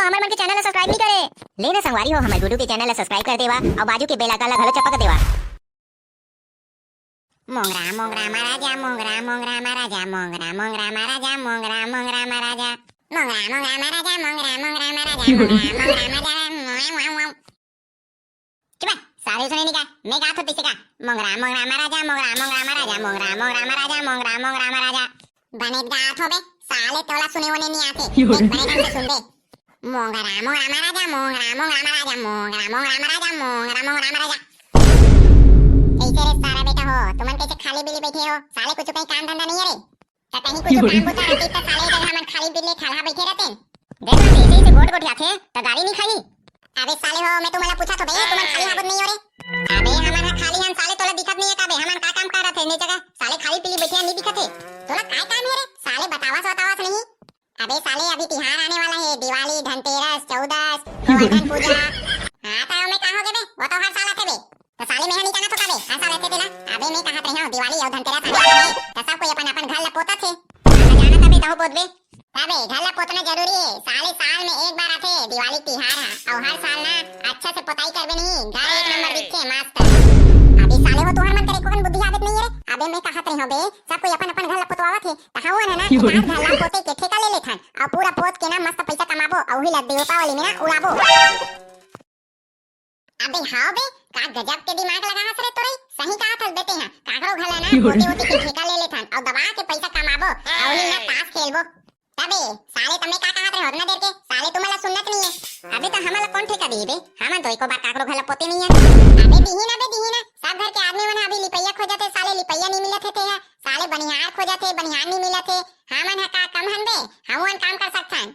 हमर मन के चैनल ला सब्सक्राइब नहीं करे। लेना संगवारी हो हमर गुडू के चैनल ला सब्सक्राइब कर देवा और बाजू के बेल आइकन ला घलो चपक देवा। मोंगरा मोंगरा महाराजा मोंगरा मोंगरा महाराजा मोंगरा मोंगरा महाराजा मोंगरा मोंगरा महाराजा मोंगरा मोंगरा महाराजा मोंगरा मोंगरा महाराजा मोंगरा महाराजा। चुप सारे सुने नहीं का मैं गात होती से का मोंगरा मोंगरा महाराजा मोंगरा मोंगरा महाराजा मोंगरा मोंगरा महाराजा मोंगरा मोंगरा महाराजा बने गात होबे साले तोला सुने वने नहीं आते एक बने ढंग से सुन दे। मोंगरा मोंगरा महाराजा मोंगरा मोंगरा महाराजा मोंगरा मोंगरा महाराजा मोंगरा मोंगरा महाराजा। कैसे रे सारा बेटा हो तुमन कैसे खाली बिली बैठे हो साले कुछ कहीं काम धंधा नहीं है रे तो कहीं कुछ काम बता रहती तो साले जगह मन खाली बिली खाला बैठे रहते। देखो ऐसे से गोट गोट आथे तो गाड़ी नहीं खाई। अबे साले हो मैं तुम्हारा पूछा तो भैया तुमन खाली हाबत नहीं हो रे। अबे हमारा खाली हम साले तोला दिखत नहीं है काबे हमन का काम कर रहे थे ने जगह साले खाली पीली बैठे नहीं दिखत है तोला काय काम है रे साले बतावास नहीं। अबे साले अभी तिहार आने वाला है दिवाली धनतेरस चौदस गोवर्धन पूजा। हां तो मैं कहां हो गए बे वो तो हर साल आते बे तो साले में नहीं कहना तो काबे हर साल आते थे ना। अबे मैं कहत रही हूं दिवाली और धनतेरस आने वाला है तो सब कोई अपन अपन घर ला पोता थे जाना तबे तो पोत बे अबे घर ला पोतना जरूरी है साले साल में एक बार आते दिवाली तिहार है और हर साल ना अच्छा से पोताई करबे नहीं घर एक नंबर दिखे मस्त। अबे साले हो तोहर मन करे कोन बुद्धि आदत नहीं है रे। अबे मैं कहत रही हूं बे सब कोई अपन अपन घर ला पोतवावत है तो हाउ ना घर ला पोते के ठेका ले लेथन और पूरा पोत के ना मस्त पैसा कमाबो और ही ला दीपावली में ना उड़ाबो। अबे हां बे का गजब के दिमाग लगा हस रे तोरे सही कहा था बेटे हां काकरो घर ला ना पोते ओते के ठेका ले लेथन और दबा के पैसा कमाबो और ही ना ताश खेलबो। अबे साले तमे का कहत रहे हो ना देर के साले तुम्हाला सुनत नहीं है। अबे तो हमला कौन ठेका दी बे हमन तो एको बार काकरो घर ला पोते नहीं है। अबे दीही ना सब घर के आदमी मन अभी लिपैया खोजते साले लिपैया नहीं मिलत थे साले बनिहार खोजते बनिहार नहीं मिलत थे हमन का कम हन बे हमन काम कर सकथन।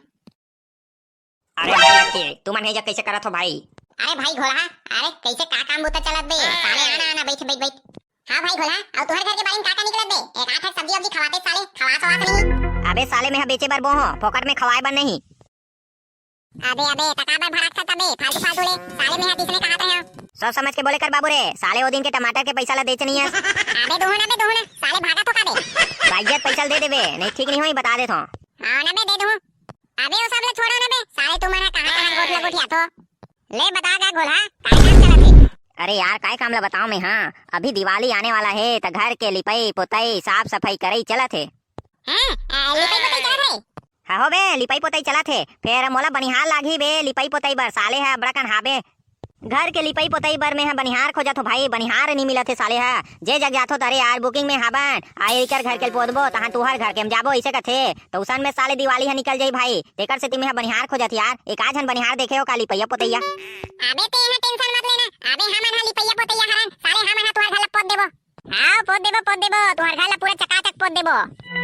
अरे भाई लक्की तुमन हे जा कैसे करत हो भाई। अरे भाई घोड़ा अरे कैसे का काम होता चलत बे साले आना आना बैठ बैठ बैठ। हां भाई घोड़ा और तोहर घर के बारे में का निकलत बे एक आठ सब्जी अब्जी खवाते साले खवास नहीं। अबे साले में बेचे बर बोहो फोकट में खवाए बर नहीं। अबे टका बर भड़क था तबे फालतू ले साले में किसने कहा था सब समझ के बोले कर बाबू रे साले ओ दिन के टमाटर के पैसा ला देच नहीं है। अबे दोहना साले भागा तो काबे बाइज्जत पैसा दे देबे नहीं ठीक नहीं होई बता दे थो। हां ना बे दे दूं। अबे वो सब ले छोड़ो ना बे साले तुम्हारा कहां गोठिया तो ले बता गा गोला काय काम चलत है। अरे यार काय काम ला बताओ मैं। हां अभी दिवाली आने वाला है तो घर के लिपाई पोताई साफ सफाई करई चलत है। हां लिपाई पोताई चलत है। हां हो बे लिपाई पोताई चलत है फिर मोला बनिहार लागी बे लिपाई पोताई बर साले है बड़ा कन हाबे घर के लिपाई पोताई बर में बनिहार खोजत हो भाई बनिहार नहीं मिलत है साले है जे जग जाथो तरे यार बुकिंग में हाबन आई कर घर के पोदबो तहां तुहर घर के हम जाबो ऐसे कथे तो उसन में साले दिवाली है निकल जाई भाई तेकर से तिमे बनिहार खोजत यार एक आज हन बनिहार देखे हो काली पैया पोतैया। अबे ते यहां टेंशन मत लेना अबे हमन हाली पैया पोतैया हरन साले हमन तुहर घर ला पोत देबो। हां पोत देबो तुहर घर ला पूरा चकाचक पोत देबो।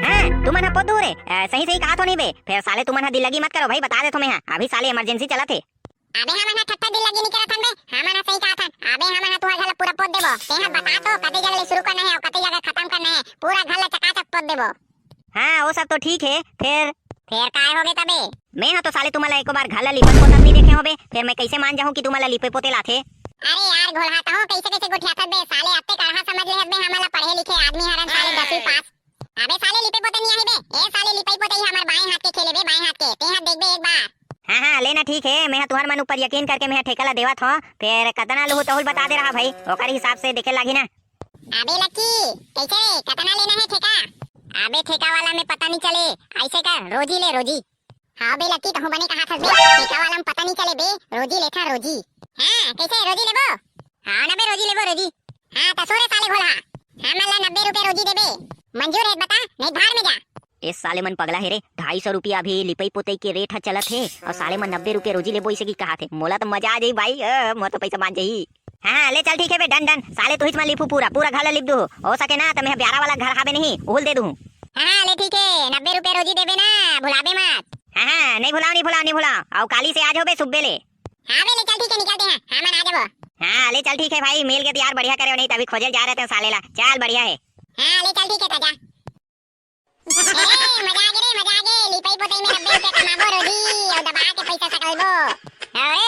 हां तुमन हा पोत दो रे सही कहा तो नहीं बे फिर साले तुमन हा दिल लगी मत करो भाई बता दे तो मैं अभी साले इमरजेंसी चलत है। अबे हमन ठट्टा दिल लगी नहीं करत हन बे हमन सही कहा था। अबे हमन तुहर घर ला पूरा पोत देबो तेहा बता तो कते जगह ले शुरू करना है और कते जगह खत्म करना है पूरा घर ला चकाचक पोत देबो। हां वो सब तो ठीक है फिर काय होगे तबे मैं हा तो साले तुम्हारा एक बार घर ला लिपत पोतत नहीं देखे होबे फिर मैं कैसे मान जाऊं कि तुम्हारा लिपे पोते लाथे। अरे यार घोलहाता हो कैसे गोठियात बे साले अत्ते कढ़ा समझ ले बे हमला पढ़े लिखे आदमी हरन साले 10वीं पास। अबे साले लिपे पोते नहीं आही बे ए साले लिपाई पोते हमर बाएं हाथ के खेले बे बाएं हाथ के तेहा देख बे एक बार। हां लेना ठीक है मैं तुहर मन ऊपर यकीन करके मैं ठेका ला देवत हो फिर कतना लहू तहुल बता दे रहा भाई ओकर हिसाब से देखे लागी ना। अबे लक्की कैसे कतना लेना है ठेका। अबे ठेका वाला में पता नहीं चले ऐसे कर रोजी ले रोजी। हां बे लक्की कहूं बने कहा था बे ठेका वाला में पता नहीं चले बे रोजी लेथा रोजी। हां कैसे रोजी लेबो। हां ना बे रोजी लेबो रोजी। हां तो सोरे साले घोला हमला 90 रुपए रोजी देबे मंजूर है बता नहीं भाड़ में जा। इस साले मन पगला है रे 250 रुपया अभी लिपाई पोताई के रेट हा चलत है और साले मन 90 रुपए रोजी लेबो इसे की कहा थे मोला तो मजा आ जाई भाई मोर तो पैसा मान जाई। हां ले चल ठीक है बे डन साले तू हिच में लिपू पूरा घर ला लिप दू हो सके ना तो मैं 11 वाला घर हाबे नहीं उहुल दे दूं। हां ले ठीक है 90 रुपए रोजी देबे ना भुलाबे मत। हां नहीं भुलाओ और काली से आज होबे सुबह ले। हां बे ले चल ठीक है निकलते हैं हमन आ जाबो। हां ले चल ठीक है भाई मेल के तैयार बढ़िया करे नहीं तभी खोजल जा रहे थे साले ला चल बढ़िया है। हां ले चल ठीक है ताजा मजा आ गए लिपाई पोताई में 90 रुपए कमाबो रोजी और दबा के पैसा सकलबो। अरे